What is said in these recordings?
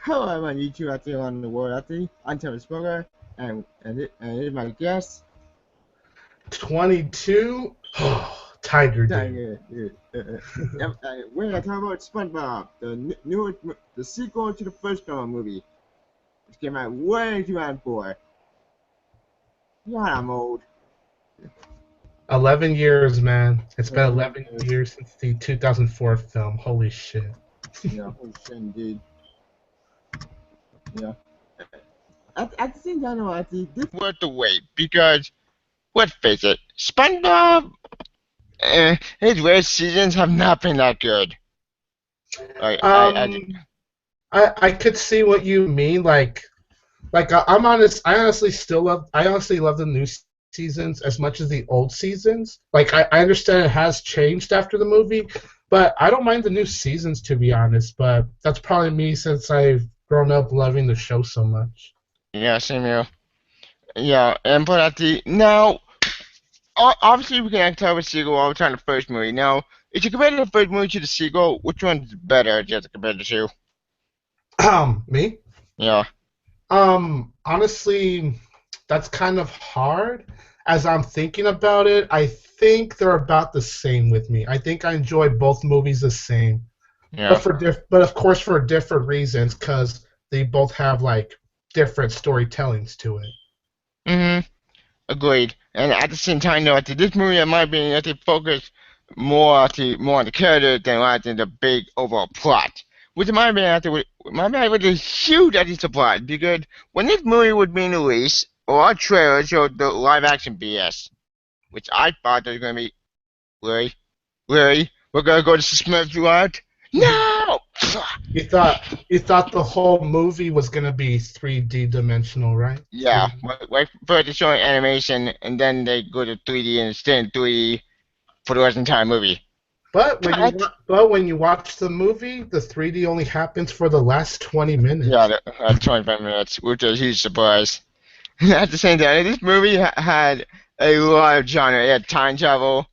Hello, everyone, YouTube out there on the world out there. I'm Thomas Sponger, and it is my guest. 22? Oh, Tiger Dang Dude. it. We're gonna talk about SpongeBob, the sequel to the first SpongeBob movie, which came out way in 2004. Yeah, I'm old. 11 years, man. It's been 11 Uh, years since the 2004 film. Holy shit. holy shit, indeed. Yeah. At the same time, though, I think this Worth the wait because let's face it, SpongeBob, his first seasons have not been that good. I Um, I could see what you mean. I'm honest. I honestly love the new seasons as much as the old seasons. I understand it has changed after the movie, but I don't mind the new seasons to be honest. But that's probably me since I've grown up loving the show so much. yeah, same here. Yeah, and but at the now, obviously we can tell the sequel all the time the first movie. Now, if you compare the first movie to the sequel, which one's better? If you have to compare the two. Me? Yeah. Honestly, that's kind of hard. As I'm thinking about it, I think they're about the same with me. I think I enjoy both movies the same, Yeah. but of course for different reasons, because they both have like different storytellings to it. Mm-hmm. Agreed. And at the same time, though, this movie, in my opinion, they focus more on the character than the big overall plot. Which in my opinion, was a huge plot because when this movie was being released, a lot of trailers showed the live action BS, which I thought was gonna be Larry, Larry, we're gonna go to Smith throughout. No. You thought the whole movie was gonna be 3D dimensional, right? Yeah, like first they show animation and then they go to 3D and stay in 3D for the rest of the entire movie. But But when you watch the movie, the 3D only happens for the last 20 minutes. yeah, 25 minutes, which is a huge surprise. At the same time, this movie had a lot of genre. It had time travel,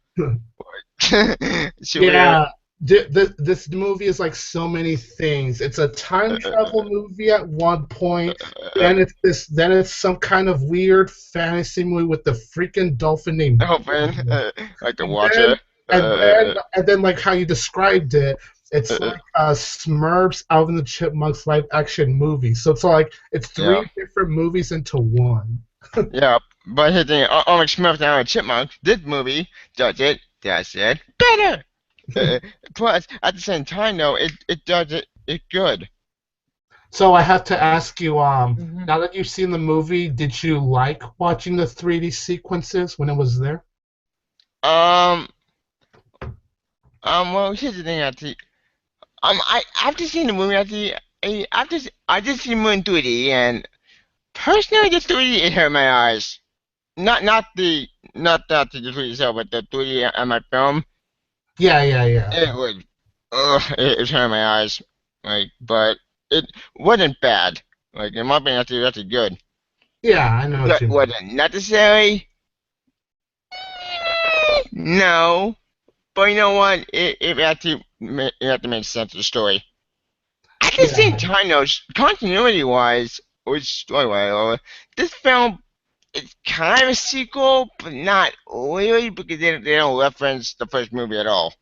super. Yeah, this movie is like so many things. It's a time travel movie at one point, then it's some kind of weird fantasy movie with the freaking dolphin named Open, Bobo. like the And then Watcher. like how you described it, it's like Smurfs out in the Chipmunks live action movie. So it's like it's Yeah, three different movies into one. yeah. But here's the thing, unlike Smurfs and Chipmunks, this movie does it better. Uh, Plus, at the same time, though, it does it good. So I have to ask you, hmm now that you've seen the movie, did you like watching the 3D sequences when it was there? Um, well, here's the thing, actually. After seeing the movie, I just seen the movie in 3D, and personally, the 3D it hurt my eyes. Not the 3D itself, but the 3D on my film. Yeah, yeah, yeah. It was, it hurt my eyes. But it wasn't bad. In my opinion, that's good. Yeah, I know what you Was mean. it necessary? No. But you know what? It had to make sense of the story. At the same Yeah. time, though, continuity-wise, or story-wise, this film is kind of a sequel, but not really because they don't reference the first movie at all.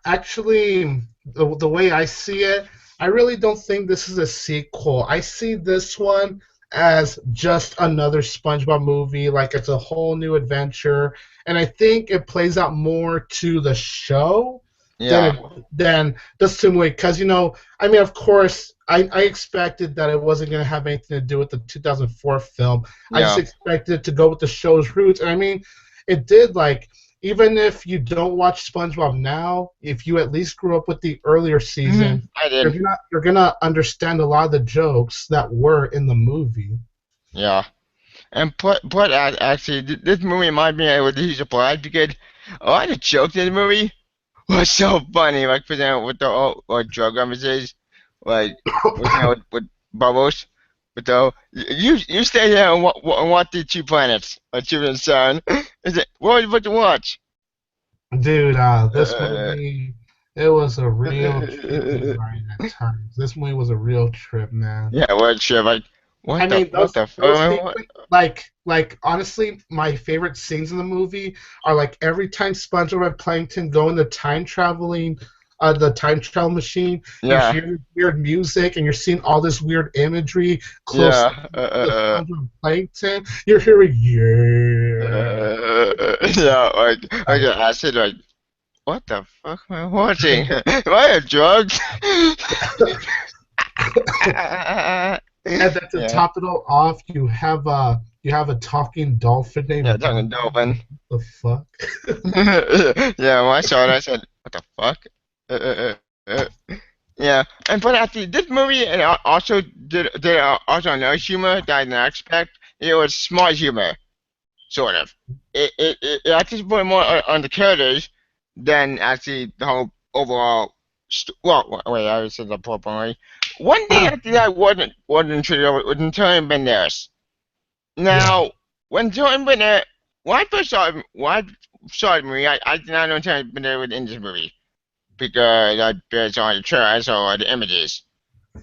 Actually, the way I see it, I really don't think this is a sequel. I see this one as just another SpongeBob movie, like it's a whole new adventure, and I think it plays out more to the show than Yeah, than just to movie. Because I mean, of course, I expected that it wasn't going to have anything to do with the 2004 film. I just yeah. expected it to go with the show's roots, and I mean, it did. Like, even if you don't watch SpongeBob now, if you at least grew up with the earlier season, I did. you're gonna understand a lot of the jokes that were in the movie. Yeah. And actually, this movie might be a huge surprise because a lot of the jokes in the movie were so funny. Like, for example, with the drug references, like, with Bubbles. But though, you stay here and watch the two planets, like Jupiter and Sun. Is it what you watch? Dude, this Uh, movie. It was a real trippy ride at times. This movie was a real trip, man. Yeah, what shit? Like, I mean, what the those fuck? sequence, like honestly, my favorite scenes in the movie are like every time SpongeBob and Plankton go in the time travel machine. You Yeah, hear weird music, and you're seeing all this weird imagery close yeah, to the SpongeBob and Plankton. You're hearing yeah. yeah. Like acid. Like, what the fuck am I watching? Am I have drugs? And then to Yeah, top it all off, you have a talking dolphin yeah, named talking Bob. dolphin. The fuck? Yeah, when I saw it, I said, "What the fuck?" Yeah, and but actually, this movie and also did also another humor that I didn't expect. It was smart humor, sort of. It actually put more on the characters than actually the whole overall. Well, wait, I said the poor boy. One thing actually I wasn't sure was Antonio Banderas. Yeah. Now, when Jordan Bennett, when I first saw the movie, I did not know Jordan Bennett was in this movie because I based on the trailer, I saw the images,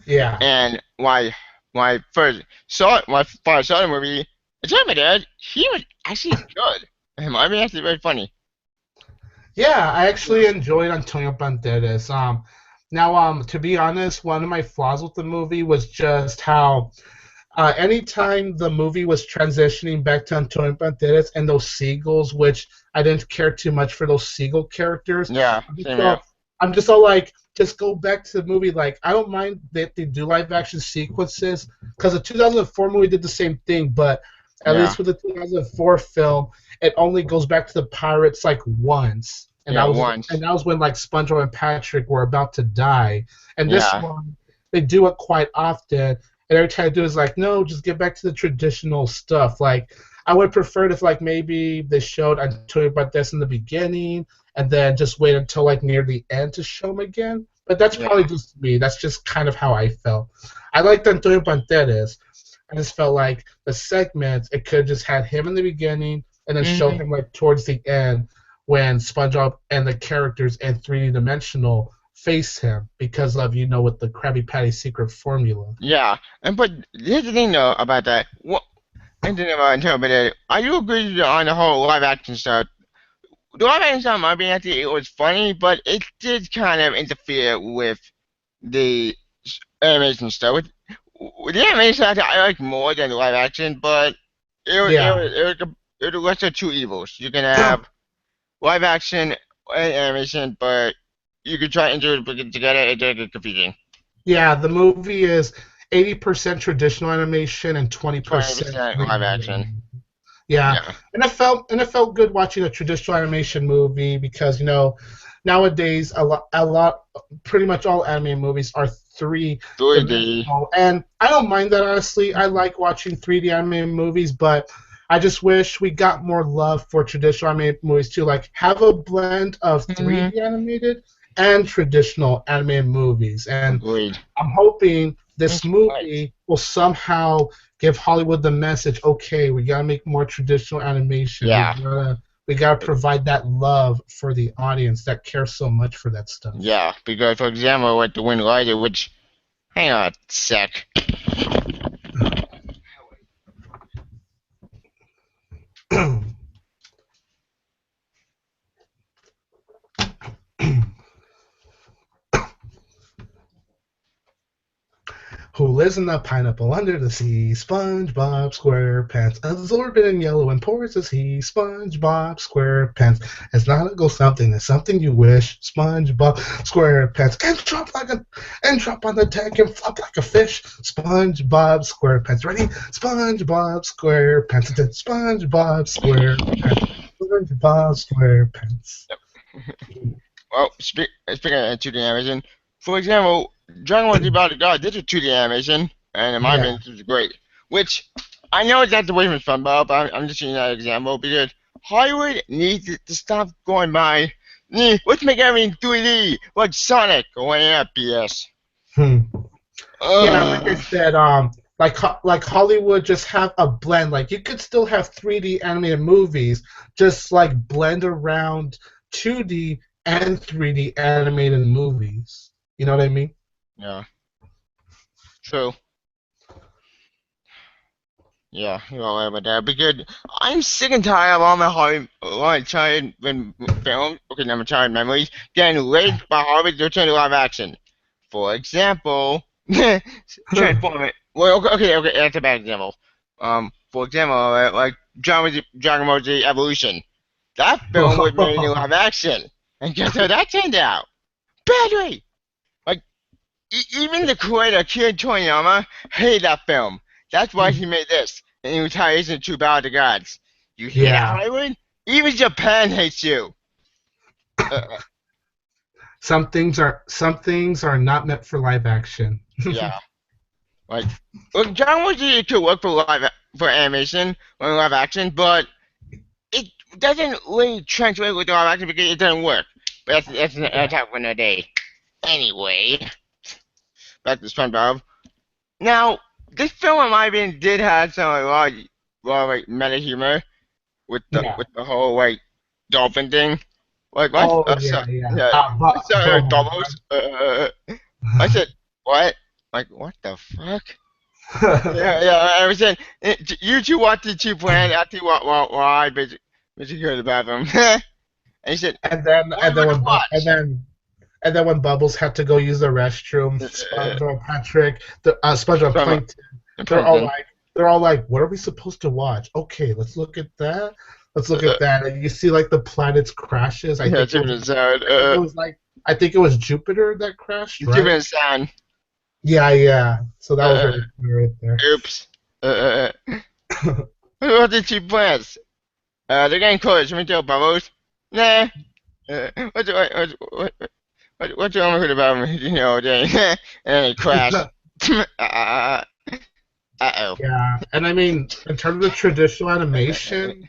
Yeah. and when I first saw the movie, Jordan Bennett, he was actually good. I mean, actually very funny. Yeah, I actually enjoyed Antonio Banderas. Now, to be honest, one of my flaws with the movie was just how anytime the movie was transitioning back to Antonio Banderas and those seagulls, which I didn't care too much for those seagull characters. Yeah, I'm just same here. all, I'm just all like, just go back to the movie. Like, I don't mind that they do live action sequences because the 2004 movie did the same thing, but at Yeah, least with the 2004 film, it only goes back to the pirates like once. yeah, once. And that was when like SpongeBob and Patrick were about to die. And this Yeah, one, they do it quite often. And every time I do is like, no, just get back to the traditional stuff. Like, I would prefer if like maybe they showed Antonio Banderas in the beginning and then just wait until like near the end to show him again. But that's yeah, probably just me. That's just kind of how I felt. I liked Antonio Banderas. I just felt like the segments it could have just had him in the beginning and then show hmm him like towards the end when SpongeBob and the characters in 3D dimensional face him because of with the Krabby Patty secret formula. yeah. And but here's the thing though about that. What and then about Antonio Banderas, I do agree on the whole live action stuff. The live action stuff, I mean, actually, it was funny, but it did kind of interfere with the animation stuff. With the animation stuff, I like more than the live action, but Yeah. it was a lesser of two evils. You can have live action and animation, but you could try and do it together. It does get confusing. Yeah, the movie is 80% traditional animation and 20% 20% live 3D action. animation. Yeah, Yeah, and it felt good watching a traditional animation movie because nowadays pretty much all anime movies are three 3D. dimensional, and I don't mind that honestly. I like watching 3D anime movies, but I just wish we got more love for traditional anime movies too. Like have a blend of Hmm 3D animated and traditional anime movies, and Agreed. I'm hoping this Right. movie will somehow give Hollywood the message, okay, we gotta make more traditional animation. Yeah. We gotta provide that love for the audience that cares so much for that stuff. Yeah, because for example, with the Wind Rider, which hang on a sec. Who lives in the pineapple under the sea? SpongeBob SquarePants. Absorbent in yellow and porous as he. SpongeBob SquarePants. It's not a ghost something. It's something you wish. SpongeBob SquarePants. And drop on the deck and flop like a fish. SpongeBob SquarePants. Ready? SpongeBob SquarePants. SpongeBob SquarePants. SpongeBob SquarePants. Well, speaking of 2D animation, for example, Dragon Ball Z Battle of God did a 2D animation, and in my Yeah. opinion, it was great. Which I know it's not the way from SpongeBob, but I'm just using that example because Hollywood needs to stop going by. Let's make everything 3D like Sonic or any of that BS. Hmm. Yeah, like I Ugh. said, like Hollywood just have a blend. Like you could still have 3D animated movies, just like blend around 2D and 3D animated movies. You know what I mean? Yeah. So, yeah, you're all right about that. Because I'm sick and tired of all my childhood films, okay, not my childhood memories, getting raped by Hollywood to turn to live action. For example, Transformers. Well, okay, that's a bad example. For example, like Dragon Ball Z Evolution. That film was made in live action, and guess how that turned out? Badly. Like even the creator, Akira Toriyama, hated that film. That's why he made this, and he retires into True Battle of the Gods. You hate Yeah. Hollywood? Even Japan hates you. Some things are not meant for live action. Yeah. Like, look, Dragon Ball Z could work for animation or live action, but it doesn't really translate with live action because it doesn't work. But that's an topic for another day. Anyway, back to SpongeBob. Now, this film, in my opinion, did have some like, a lot of like meta humor with the whole like dolphin thing. Like what? Oh yeah. I saw doubles. I said what? Like what the fuck? Yeah. I was saying you two watch the two plan. I think while I basically go to the bathroom. And he said, and then when Bubbles had to go use the restroom, SpongeBob, Patrick, SpongeBob, Plankton, they're all like, what are we supposed to watch? Okay, let's look at that. And you see like the planet's crashes. I think it was Jupiter that crashed. Right? Jupiter and Saturn. Yeah. So that was really cool right there. Oops. What about the two plants? They're getting close. Let me tell Bubbles. Nah. What's wrong with about me? You know, and then it crashed. Uh-oh. Yeah, and I mean, in terms of traditional animation,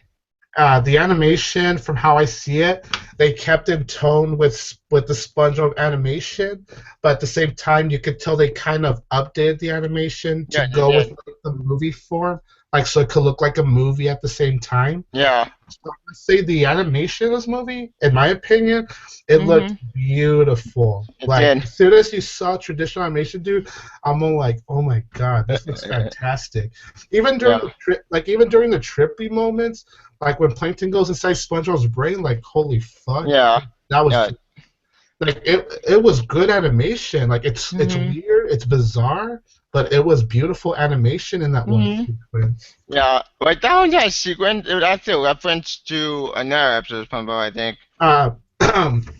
the animation, from how I see it, they kept in tone with the SpongeBob animation, but at the same time, you could tell they kind of updated the animation to go with like, the movie form, like so it could look like a movie at the same time. Yeah. So I say the animation of this movie, in my opinion, it looked beautiful. As soon as you saw traditional animation, dude, I'm all like, oh my god, this looks fantastic. Even during the trippy moments, like when Plankton goes inside SpongeBob's brain, like holy fuck. Yeah. That was like it was good animation. Like it's weird, it's bizarre, but it was beautiful animation in that one sequence. Yeah, like that one had sequence. It was actually a reference to another episode of SpongeBob, I think.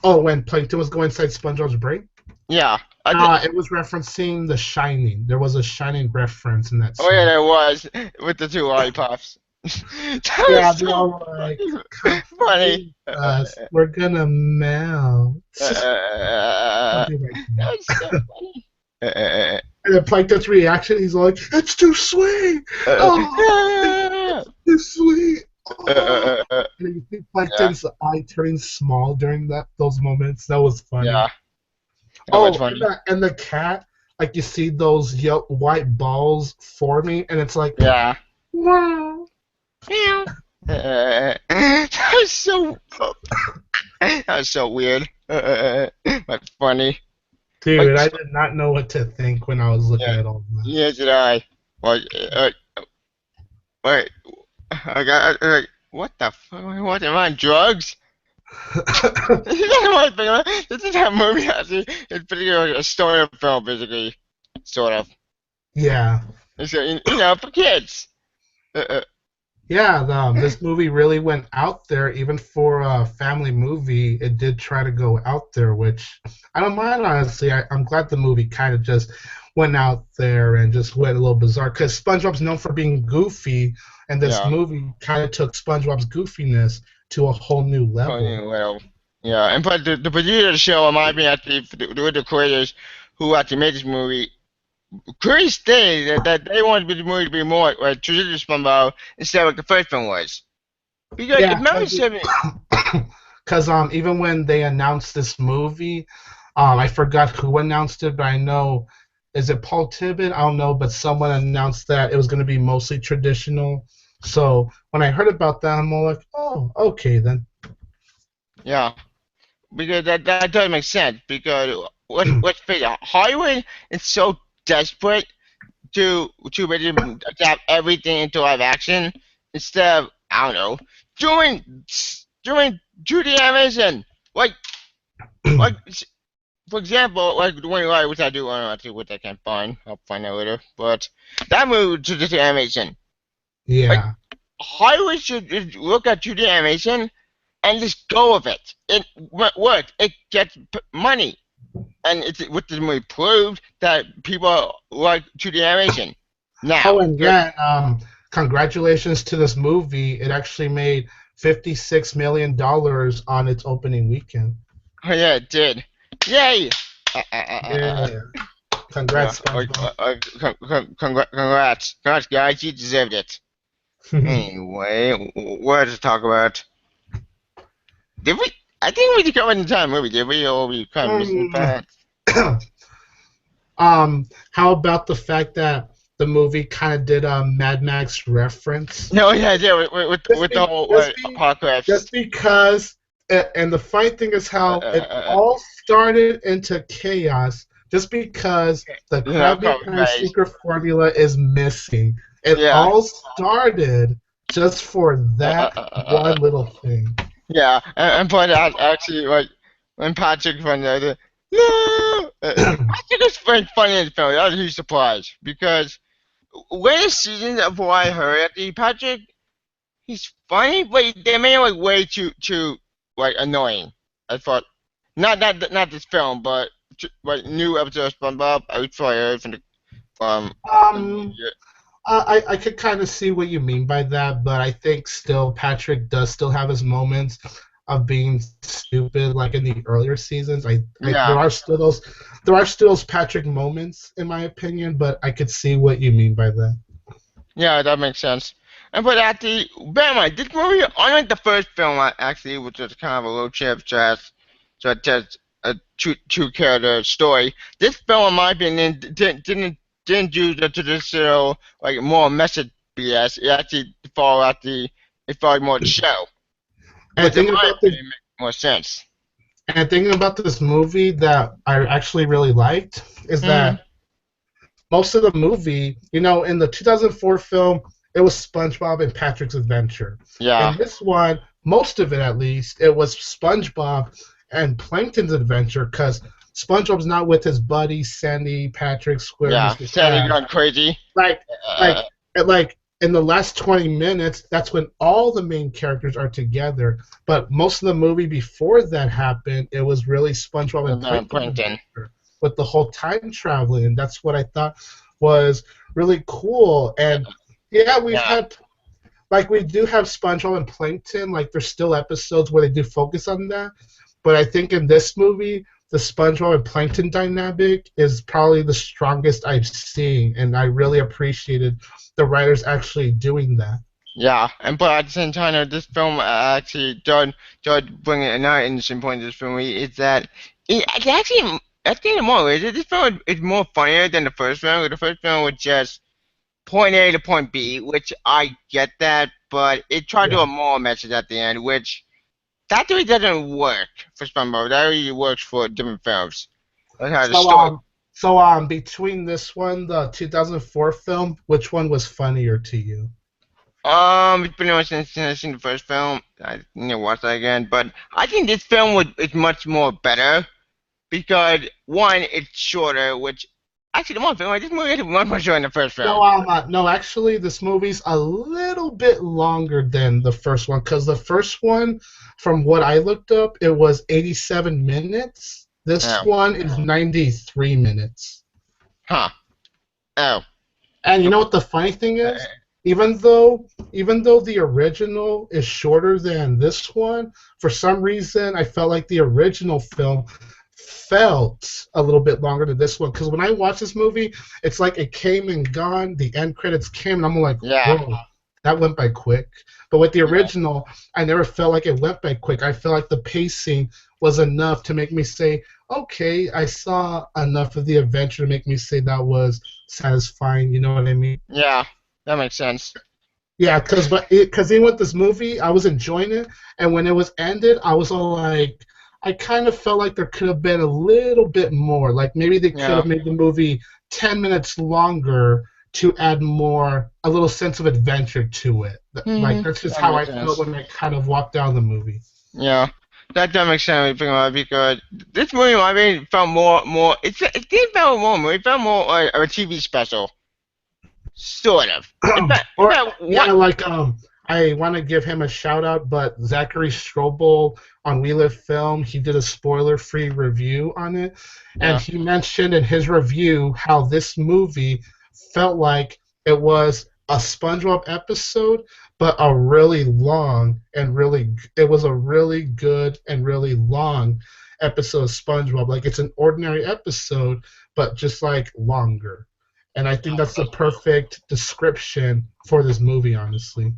When Plankton was going inside SpongeBob's brain? Yeah. It was referencing The Shining. There was a Shining reference in that scene. Oh yeah, there was with the two lollipops. Yeah, they all like funny. We're gonna melt. That's so funny. And then Plankton's reaction, he's like, "It's too sweet! It's too sweet!" And then you see Plankton's eye turning small during those moments. That was funny. Yeah. Funny. And the cat, like you see those white balls forming, and it's like, wow. That was so weird. But funny. Dude, I did not know what to think when I was looking at all that. Yeah, did I? Well, wait, I got what the fuck? What am I on drugs? This is how movie has it. It's basically a story of film, basically, sort of. Yeah. So, for kids. Yeah, this movie really went out there, even for a family movie. It did try to go out there, which I don't mind, honestly. I'm glad the movie kind of just went out there and just went a little bizarre, because SpongeBob's known for being goofy, and this movie kind of took SpongeBob's goofiness to a whole new level. Yeah, and but the producer of the show, in my opinion, the creators who actually made this movie, Chris stated that they wanted the movie to be more like traditional SpongeBob instead of what the first film was. Because because even when they announced this movie, I forgot who announced it, but I know, is it Paul Tibbett? I don't know, but someone announced that it was going to be mostly traditional. So when I heard about that, I'm all like, oh, okay then. Yeah. because that doesn't make sense. Because let's face it, Hollywood is so desperate to really adapt everything into live action instead of I don't know doing 2D animation. Like like for example, like the one like which I do want to actually which I can't find. I'll find out later. But that moved to 2D animation. Like Yeah. Hollywood should look at 2D animation and just go with it. It works. It gets money, and it's with the movie proved that people like 2D animation. Now, Oh, and yeah, congratulations to this movie. It actually made $56 million on its opening weekend. oh yeah, it did. Yay! Yeah. Yeah, Congrats, SpongeBob. congrats, guys. You deserved it. Anyway, what to talk about? Did we? I think we covered the entire movie. Did we? Or we kind of missed the part? How about the fact that the movie kind of did a Mad Max reference? No, yeah, yeah. With the whole apocalypse. Just because, and the funny thing is how it Uh, all started into chaos just because the Krabby Patty secret formula is missing. It Yeah. all started just for that one little thing. Yeah, and but actually, like when Patrick from the no, Patrick was very funny in the film. That was a huge surprise because later seasons of what I heard, actually, Patrick, he's funny, but they made him like way too like annoying. I thought not this film, but like new episode of SpongeBob. I would probably heard from yeah, I could kind of see what you mean by that, but I think still Patrick does still have his moments of being stupid, like in the earlier seasons. There are still those Patrick moments, in my opinion, but I could see what you mean by that. yeah, that makes sense. And but at the bear in mind, this movie, unlike the first film, actually, which was kind of a low chip just a two character story. This film, in my opinion, didn't do the traditional like more message BS. It actually followed more the show, And which in my opinion makes more sense. And thinking about this movie that I actually really liked is that most of the movie, in the 2004 film, it was SpongeBob and Patrick's adventure. Yeah. In this one, most of it at least, it was SpongeBob and Plankton's adventure because SpongeBob's not with his buddy Sandy, Patrick, Square, Yeah, Mr. Sandy Krabs. gone crazy. Like in the last 20 minutes, that's when all the main characters are together. But most of the movie before that happened, it was really SpongeBob and Plankton with the whole time traveling, and that's what I thought was really cool. And yeah, we do have SpongeBob and Plankton. Like there's still episodes where they do focus on that, but I think in this movie, the SpongeBob and Plankton dynamic is probably the strongest I've seen, and I really appreciated the writers actually doing that. Yeah, but at the same time, this film actually did bring another interesting point to this movie is that it actually, I think more ways, this film is more funnier than the first film. The first film was just point A to point B, which I get that, but it tried to do a moral message at the end, which that really doesn't work for SpongeBob. That really works for different films. Like how the story. So between this one, the 2004 film, which one was funnier to you? It's been a while since I've seen the first film. I need to watch that again, but I think this film is much more better because one, it's shorter, which actually the more film, this movie is much more shorter than the first film. No, actually, this movie's a little bit longer than the first one because the first one, from what I looked up, it was 87 minutes. This one is 93 minutes. Huh. Oh. And you know what the funny thing is? Even though the original is shorter than this one, for some reason I felt like the original film felt a little bit longer than this one. Because when I watched this movie, it's like it came and gone. The end credits came, and I'm like, whoa, that went by quick. But with the original, I never felt like it went by quick. I felt like the pacing was enough to make me say, okay, I saw enough of the adventure to make me say that was satisfying. You know what I mean? Yeah, that makes sense. Yeah, because even with this movie, I was enjoying it, and when it was ended, I was all like, I kind of felt like there could have been a little bit more. Like maybe they could Yeah. have made the movie 10 minutes longer to add more, a little sense of adventure to it. Like that's just That how I makes felt sense. when I kind of walked down the movie. Yeah, that does make sense when you think about it because this movie, I mean, felt more. It did feel more movie. It felt more like a TV special, sort of. In Or fact, yeah, what? like I want to give him a shout out, but Zachary Strobel on We Live Film, he did a spoiler-free review on it, and Yeah, he mentioned in his review how this movie felt like it was a SpongeBob episode, but a really long and really it was a really good and really long episode of SpongeBob. Like it's an ordinary episode, but just like longer. And I think that's the perfect description for this movie, honestly.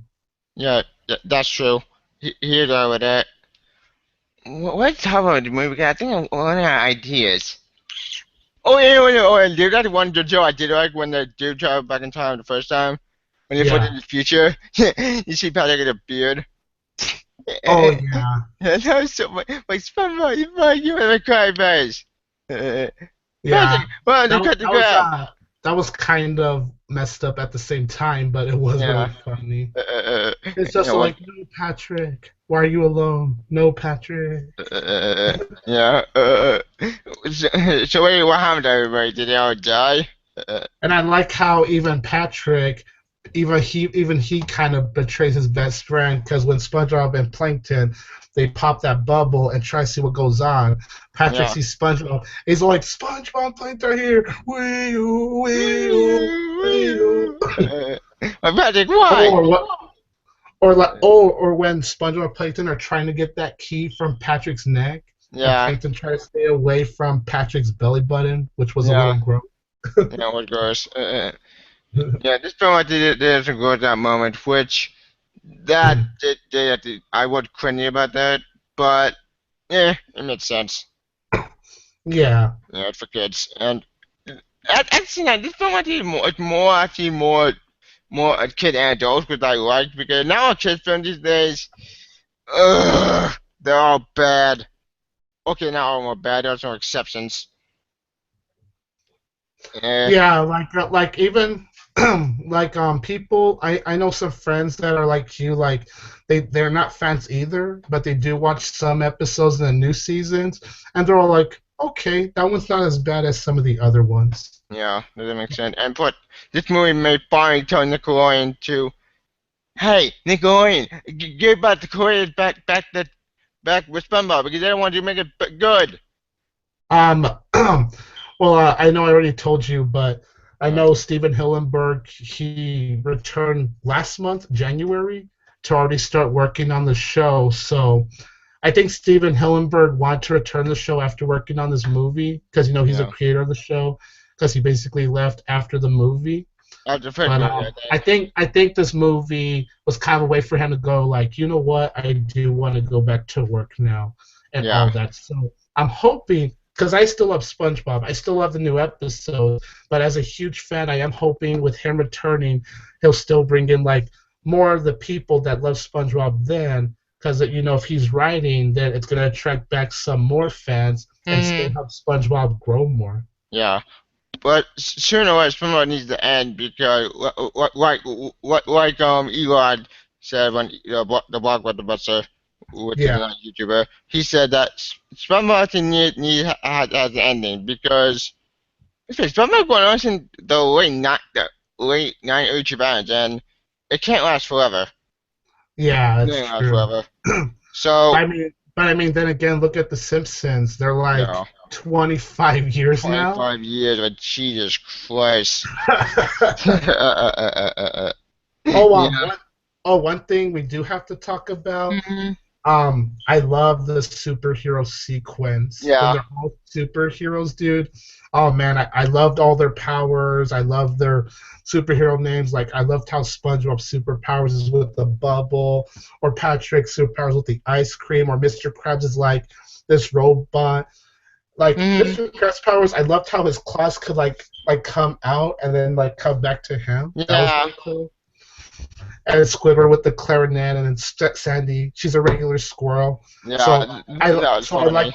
yeah, that's true. Here go with that. Let's talk about the movie. 'Cause I think I'm running out of ideas. Dude, that's one good joke I did like when the dude traveled back in time the first time. When they put it Yeah. in the future, you see Patrick with a beard. Oh yeah. That was so much. Like, SpongeBob, you made me cry, face. Yeah. Patrick, well, they That cut the that was crap. that was kind of messed up at the same time, but it was really Yeah. funny. Uh, uh, It's you just know what? like, no, Patrick, why are you alone? No, Patrick. Yeah. So wait, what happened to everybody? Did they all die? Uh, And I like how even Patrick, even he kind of betrays his best friend because when SpongeBob and Plankton they pop that bubble and try to see what goes on, Patrick yeah. sees SpongeBob. He's like, SpongeBob and Plankton are here. Wee-oo. Patrick, why? Or what? Or when SpongeBob and Plankton are trying to get that key from Patrick's neck, and Yeah. Plankton tries to stay away from Patrick's belly button, which was a little Yeah. gross. What goes? Yeah, this film I did some good at that moment, which I was cringy about that, but yeah, it makes sense. Yeah. Yeah, it's for kids. And actually, this film I did more, it's more actually more a kid and adults, which I like because now a kids film these days, they're all bad. Okay, not all more bad. There are some exceptions. Yeah, Yeah, like even like people I know some friends that are like you, like they're not fans either, but they do watch some episodes in the new seasons, and they're all like, okay, that one's not as bad as some of the other ones. yeah, doesn't make sense. And but this movie may finally tell Nickelodeon to, hey, Nickelodeon, give back the Koreans back with SpongeBob because they don't want you to make it good. Um, well, I know I already told you, but I Yeah, know Steven Hillenberg, he returned last month, January, to already start working on the show. So I think Steven Hillenberg wanted to return to the show after working on this movie because he's a yeah. creator of the show because he basically left after the movie. After the first But movie, I I think. think this movie was kind of a way for him to go like, you know what, I do want to go back to work now and all Yeah. that. So I'm hoping because I still love SpongeBob, I still love the new episodes, but as a huge fan, I am hoping with him returning, he'll still bring in like more of the people that love SpongeBob then. Because if he's writing, then it's gonna attract back some more fans and still Hmm. help SpongeBob grow more. Yeah. But sooner or later, SpongeBob needs to end because, Elon said when the blockbuster, which is Yeah. not a YouTuber, he said that SpongeBob actually has an ending because SpongeBob going on since the late 90s, early 2000s, and it can't last forever. Yeah, It that's can't last true. forever. So But I mean, then again, look at The Simpsons. They're like yeah, 25 years now. 25 years, but Jesus Christ. Oh, Yeah. one thing we do have to talk about. Mhm. I love the superhero sequence when Yeah. they're all superheroes, dude. Oh man, I loved all their powers. I love their superhero names. Like I loved how SpongeBob's superpowers is with the bubble, or Patrick's superpowers with the ice cream, or Mr. Krabs is like this robot. Like Mhm. Mr. Krabs' powers, I loved how his claws could like come out and then like come back to him. That was Yeah. really cool. and Squidward with the clarinet, and then Sandy, she's a regular squirrel. So Yeah, that was funny.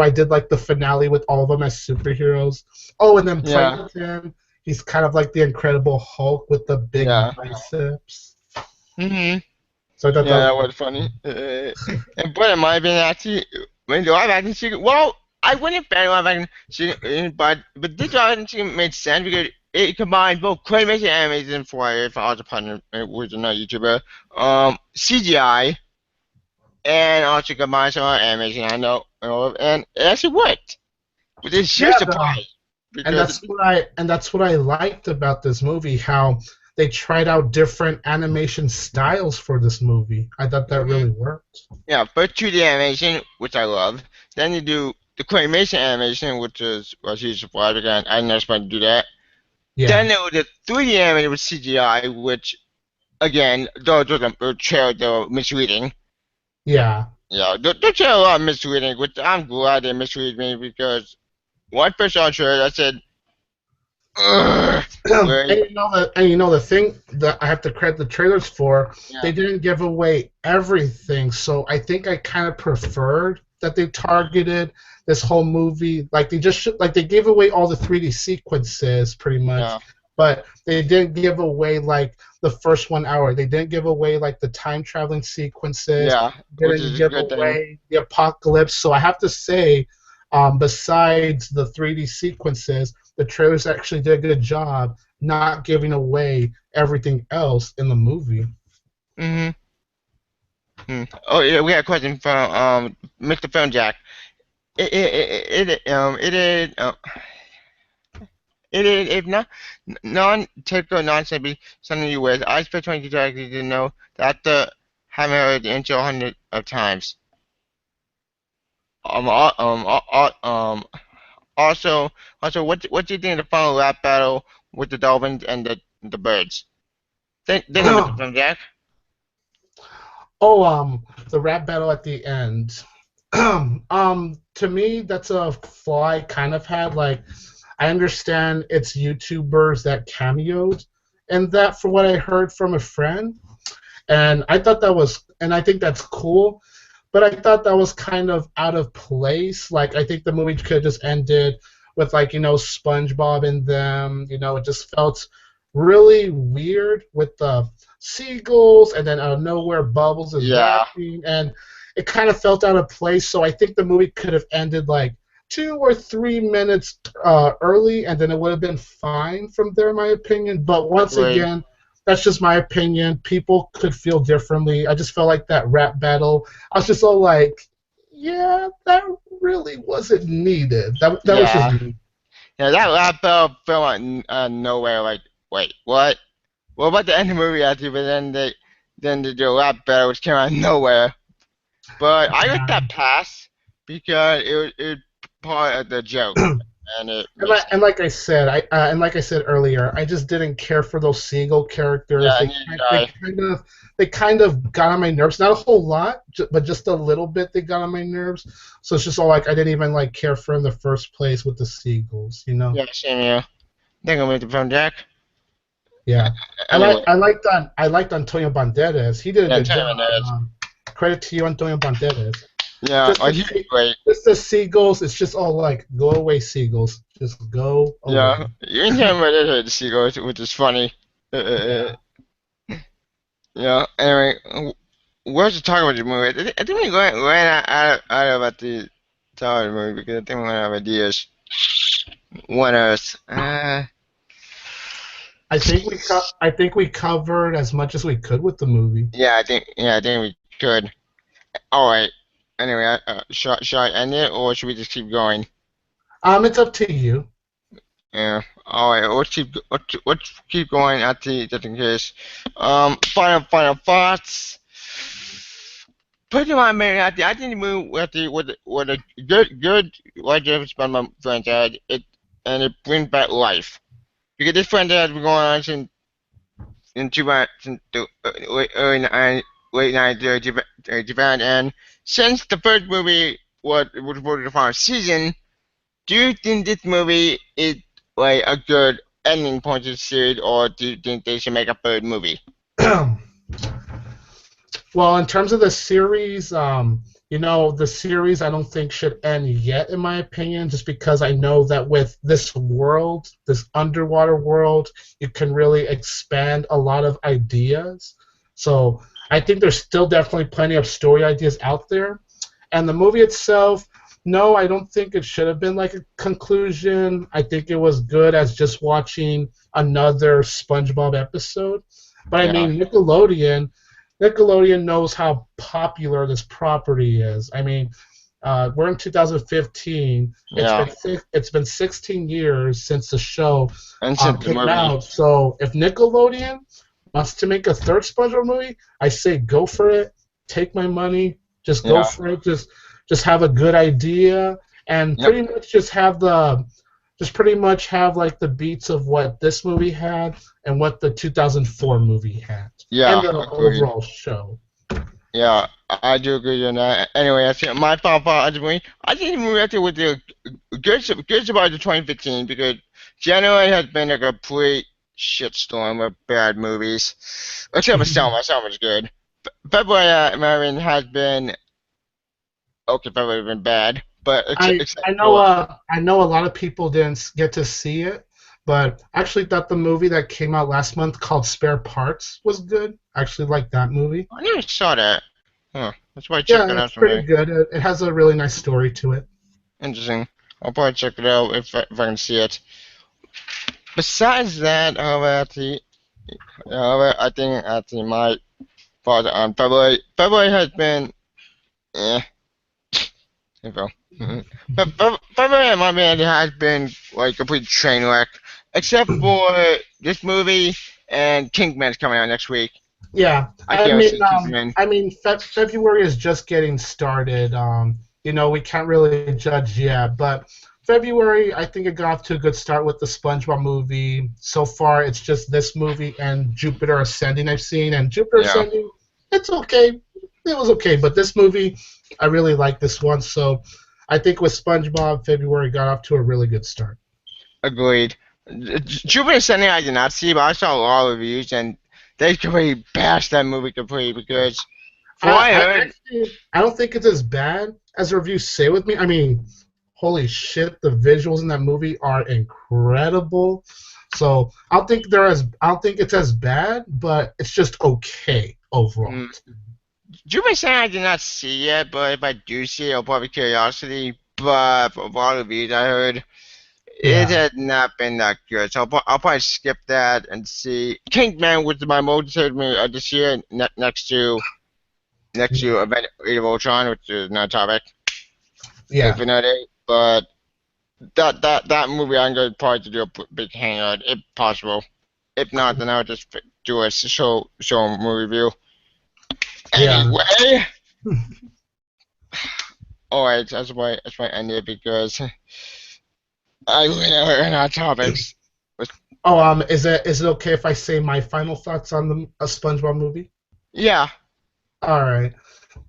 I did like the finale with all of them as superheroes. Oh, and then Yeah, Plankton, he's kind of like the Incredible Hulk with the big yeah. biceps. Mhm. So I thought Yeah, that that was was funny. But it might have been actually when the live action sequel. Well, I wouldn't ban live action sequel, but this live action sequel made sense because it combined both claymation and animation for if I was a partner with another YouTuber, CGI, and also combined some animation. I know, and it actually worked, which is huge yeah, surprise because and that's what I liked about this movie, how they tried out different animation styles for this movie. I thought that mhm, really worked. yeah, first 2D animation, which I love. Then you do the claymation animation, which is was huge surprise again. I didn't expect to do that. Yeah, Then there was the 3D animated with CGI, which again, those are trailers that were misleading. yeah. Yeah, the trailer a lot of misleading, which I'm glad they mislead me because when I first saw the trailer, I said, "Ugh, and really?" you know the thing that I have to credit the trailers for, they Yeah, didn't give away everything. So I think I kind of preferred that they targeted this whole movie like like they gave away all the 3D sequences pretty much, yeah, but they didn't give away like the first 1 hour. They didn't give away like the time traveling sequences. yeah, which Didn't is a give good thing. away the apocalypse. So I have to say, besides the 3D sequences, the trailers actually did a good job not giving away everything else in the movie. Mm-hmm. Oh yeah, we got a question from Mr. Phone Jack. It is it is if not non-typical non-simply something you with. I expect 20 directly to know that the haven't heard the intro 100 of times. Um, al- um, al- also, what do you think of the final rap battle with the dolphins and the birds? Thank you, Mr. From Jack. Oh, the rap battle at the end. To me, that's a flaw I kind of had. Like, I understand it's YouTubers that cameoed, and that, for what I heard from a friend, and I think that's cool. But I thought that was kind of out of place. Like, I think the movie could have just ended with, like, SpongeBob and them. It just felt really weird with the seagulls, and then out of nowhere Bubbles is Yeah, rapping, and it kind of felt out of place. So I think the movie could have ended like 2 or 3 minutes early, and then it would have been fine from there, in my opinion. But once agreed. again, that's just my opinion. People could feel differently. I just felt like that rap battle. I was just all like, yeah, that really wasn't needed. That was just Yeah, me. yeah, that rap battle fell out nowhere. Like, wait, what? What about the end of the movie actually? But then they do a rap battle which came out of nowhere. But I let that pass because it was part of the joke, and it made sense. And like I said earlier, I just didn't care for those seagull characters. Yeah, neither did I. They kind of got on my nerves. Not a whole lot, but just a little bit. They got on my nerves. So it's just all like I didn't even like care for in the first place with the seagulls. Yeah, same here. Think I'm with the phone jack. Yeah, Anyway, I liked Antonio Banderas. He did a yeah, good tell job. me that. Credit to you, Antonio Banderas. Yeah, Just oh, the he's sea- great. just the seagulls. It's just all like go away, seagulls. Just go away. Yeah, you can tell me that the seagulls, which is funny. Uh, uh, Yeah. uh, yeah. Anyway, where's the talk about the movie? I think we ran out about the talk about the movie because I think we're gonna have ideas. What else? I think we covered as much as we could with the movie. Yeah, I think we could. All right. Anyway, should I end it or should we just keep going? It's up to you. Yeah. All right. Let's keep going at the just in case. Final thoughts. Pretty much, man. I think the movie with a good like James Bond franchise. It brings back life because this franchise has been going on in Japan since the late 90s Japan, and since the first movie was voted the final season. Do you think this movie is like a good ending point to the series, or do you think they should make a third movie? Well, in terms of the series, the series I don't think should end yet, in my opinion, just because I know that with this world, this underwater world, you can really expand a lot of ideas. So I think there's still definitely plenty of story ideas out there. And the movie itself, no, I don't think it should have been like a conclusion. I think it was good as just watching another SpongeBob episode. But I Yeah. mean, Nickelodeon knows how popular this property is. I mean, we're in 2015. Yeah. It's been 16 years since the show And since the came movie. out. So if Nickelodeon wants to make a third SpongeBob movie, I say go for it. Take my money. Just go Yeah. for it. Just have a good idea and Yep. pretty much have like the beats of what this movie had and what the 2004 movie had. Yeah, And the agreed. overall show. Yeah, I do agree on that. Anyway, I think my final thought of the movie, I think the movie actually with the good about the 2015 because January has been a complete shitstorm of bad movies. Except for Selma. Selma's good. February, Marion has been okay. February has been bad, but except I know a lot of people didn't get to see it, but I actually thought the movie that came out last month called Spare Parts was good. I actually liked that movie. I never saw that. Huh. That's why I checked Yeah, it out it's pretty someday. good. It has a really nice story to it. Interesting. I'll probably check it out if I can see it. Besides that, I think actually my thoughts on February. February has been info. But February, my man, has been like a complete train wreck, except for this movie and Kingman's coming out next week. Yeah, I can't wait to see Kingman. February is just getting started. We can't really judge yet, but February, I think it got off to a good start with the SpongeBob movie. So far, it's just this movie and Jupiter Ascending I've seen, and Jupiter Yeah. Ascending, it's okay. It was okay, but this movie, I really like this one. So I think with SpongeBob, February got off to a really good start. Agreed. Jupiter Ascending I did not see, but I saw a lot of reviews and they completely bashed that movie completely because from what I heard, I don't think it's as bad as the reviews say with me. I mean, holy shit, the visuals in that movie are incredible. So I don't think it's as bad, but it's just okay overall. Jupiter Ascending I did not see yet, but if I do see it, I'll probably curiosity. But from a lot of reviews I heard, Yeah. it had not been that good, so I'll probably skip that and see Kingman, which is my most anticipated movie this year, next to Event Age of Ultron, which is another topic. Yeah. Infinity, but that movie I'm going to probably do a big hangout if possible. If not, then I'll just do a show movie review. Yeah. Anyway, alright, that's why I ended because I ran out of topics. Oh, is it okay if I say my final thoughts on a SpongeBob movie? Yeah. All right.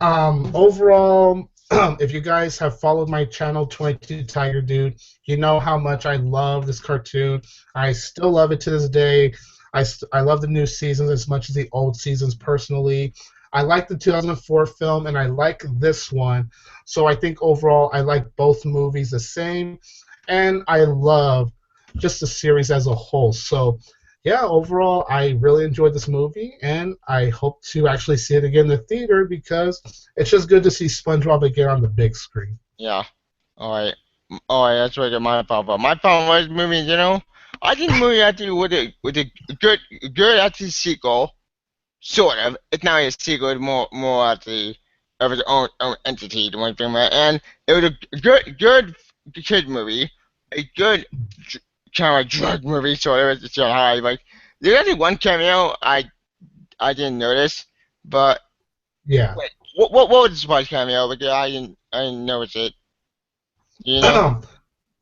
Overall, if you guys have followed my channel, 22 Tiger Dude, you know how much I love this cartoon. I still love it to this day. I love the new seasons as much as the old seasons personally. I like the 2004 film, and I like this one. So I think overall I like both movies the same, and I love just the series as a whole. So yeah, overall, I really enjoyed this movie, and I hope to actually see it again in the theater because it's just good to see SpongeBob again on the big screen. Yeah. Alright, that's what my problem. My problem was movie, I think the movie actually with a good actually sequel, sort of. It's not a sequel, it's more actually of its own entity, the one thing, and it was a good kid movie, a good kind of like drug movie, sort of. It's how I like. There's actually one cameo I didn't notice, but Yeah. wait, what was the surprise cameo? Because I didn't notice it. You know?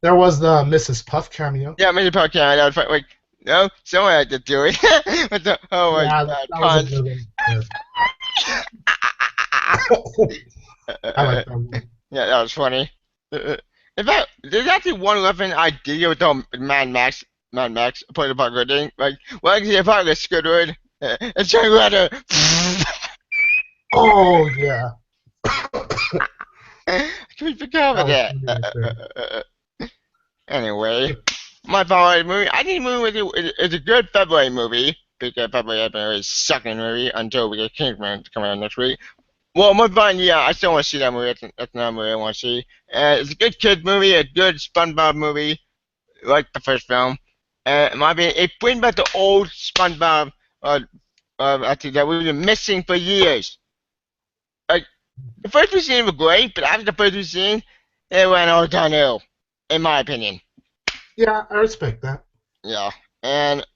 There was the Mrs. Puff cameo. Yeah, maybe Puff cameo. That was like, no, someone had to do it. Oh my Yeah, god, that was a good one. Yeah. I like that one. Yeah, that was funny. In fact, there's actually one weapon I did with Mad Max played a part good thing. Like, well, actually, a part of Squidward It's a letter. Oh yeah, Can we forget that about was that? funny right there. Anyway, my favorite movie. I think movie with you is a good February movie because February has been a really sucking movie until we get Kingsman coming out next week. Well, my fun, yeah, I still want to see that movie. That's another movie I want to see. It's a good kid movie, a good SpongeBob movie, like the first film. It might be it brings back the old SpongeBob. I think that we've been missing for years. Like the first two scenes were great, but after the first two scenes, it went all downhill, in my opinion. Yeah, I respect that. Yeah, and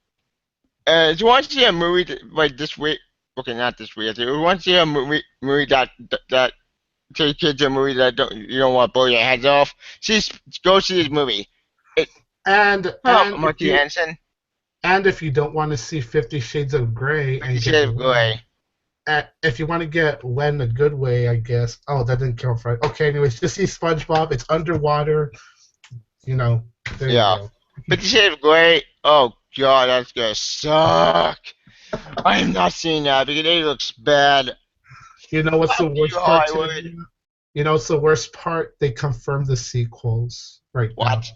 do you want to see a movie like this week? Okay, not this week. Do you want to see a movie that take kids to a movie that you don't want to blow your heads off? Go see this movie. It And oh, and if Marky you Hansen. and if you don't want to see 50 Shades of Grey Fifty and get Shades of Len, Grey. if you want to get Len the good way, I guess. Oh, that didn't count right. Okay, anyways, just see SpongeBob. It's underwater. You know, there you Yeah. go. 50 Shades of Grey. Oh god, that's gonna suck. I am not seeing that because it looks bad. You know what's the Fuck you, worst part, Hollywood. Tavia? You know what's the worst part? They confirmed the sequels right now. What?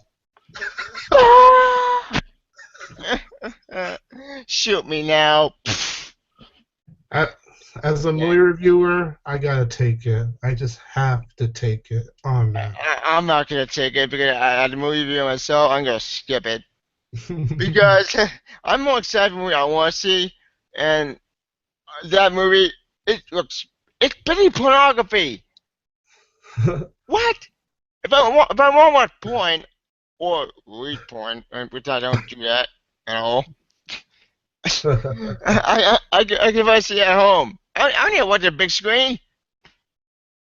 Shoot me now. A- As a Yeah. movie reviewer, I gotta take it. I just have to take it. Oh man. I'm not gonna take it because I had the movie review myself. I'm gonna skip it because I'm more excited for the movie I want to see, and that movie it's pretty pornography. What? If I want to watch porn or read porn, which I don't do that at all, I can I see it at home. I need to watch a big screen.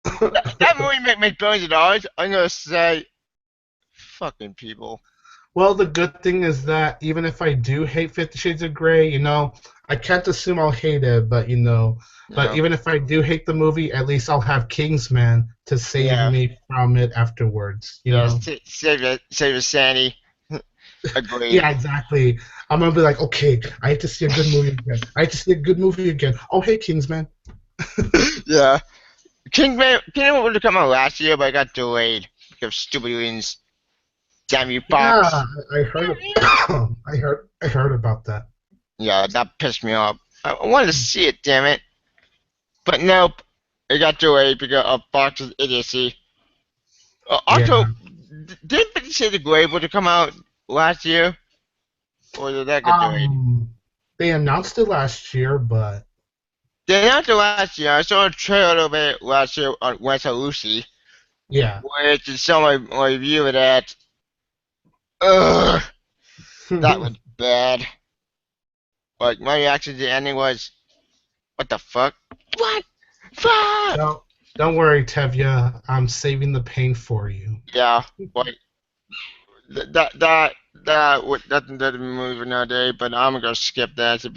That movie make billions of dollars. I'm gonna say, fucking people. Well, the good thing is that even if I do hate 50 Shades of Grey, I can't assume I'll hate it, You but know? even if I do hate the movie, at least I'll have Kingsman to save Yeah. me from it afterwards, you Yeah. know? Save it, Sandy. Agreed. Yeah, exactly. I'm gonna be like, okay, I have to see a good movie again. I have to see a good movie again. Oh, hey, Kingsman. Yeah. Kingman would have come out last year, but it got delayed because of stupid reasons. Damn you, Yeah, Fox. I heard. I heard about that. Yeah, that pissed me off. I wanted to see it, damn it. But nope, it got delayed because of Fox's idiocy. Also, Yeah. didn't 50 Shades of Grey would have come out last year? Or did that get delayed? Um, they announced it last year, but They announced it last year. I saw a trailer of it last year on West Lucy, yeah. which is some my review of that. Ugh, that was bad. Like, my reaction to the ending was, what the fuck? What? Fuck! don't don't worry, Tevya. I'm saving the pain for you. Yeah, like, that doesn't move another day, but I'm gonna skip that. Not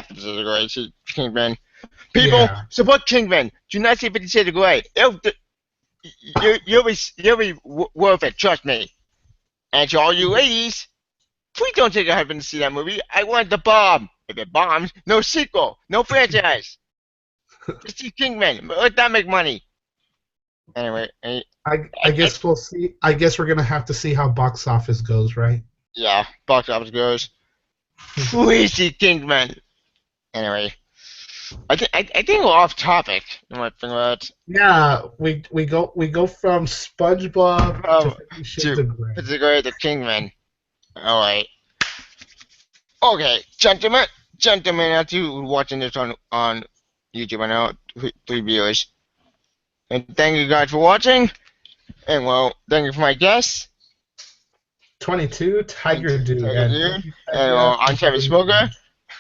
50 Shades of Grey, see Kingpin. People, Yeah. support Kingpin. Do not see 50 Shades of Grey. You'll be worth it, trust me. And to all you ladies, please don't take your husband to see that movie. I want the bomb. If it bombs, no sequel, no franchise. Just see Kingpin. Let that make money. Anyway, I guess we'll see. I guess we're gonna have to see how box office goes, right? yeah, box office goes. Please see Kingpin. Anyway, I think we're off topic. You might think about Yeah, we go from SpongeBob to 50 Shades to of Grey. particularly the Kingpin. All right. Okay, gentlemen, as you watching this on YouTube, I know three viewers, and thank you guys for watching. And well, thank you for my guests. 22 And Tiger Dude, Tiger and thank Dude, you, and Tevya, I'm for Kevin being Smoker.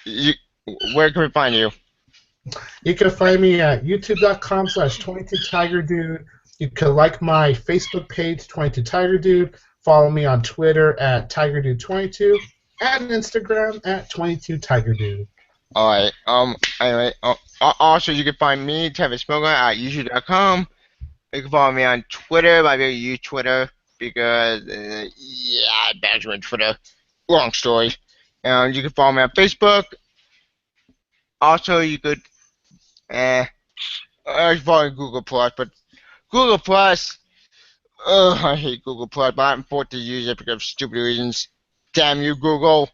here. You, where can we find you? You can find me at youtube.com/22TigerDude. You can like my Facebook page, 22TigerDude. Follow me on Twitter at TigerDude22 and Instagram at 22TigerDude. All right. Anyway. Also, you can find me, Kevin Smoker, at youtube.com. You can follow me on Twitter. I really use Twitter because yeah, I badge on Twitter. Long story. And you can follow me on Facebook. Also, you could, it's probably Google Plus, but Google Plus, ugh, I hate Google Plus, but I'm forced to use it because of stupid reasons. Damn you, Google.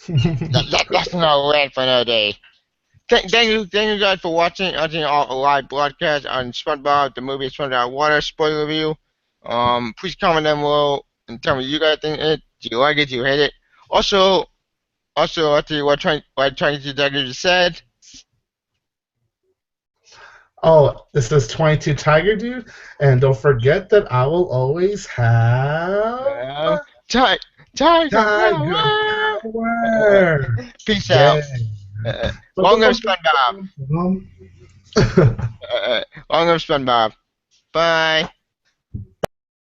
That's another rant for another day. Thank you guys for watching our live broadcast on SpongeBob, the movie SpongeBob Water spoiler review. Please comment down below and tell me you guys think it. Do you like it? Do you hate it? Also, I'll tell you what Chinese detective just said. Oh, this is 22 Tiger Dude, and don't forget that I will always have Tiger Tiger power. Power. Peace Yeah. out. Long live SpongeBob. Bum. Long live SpongeBob. Bye.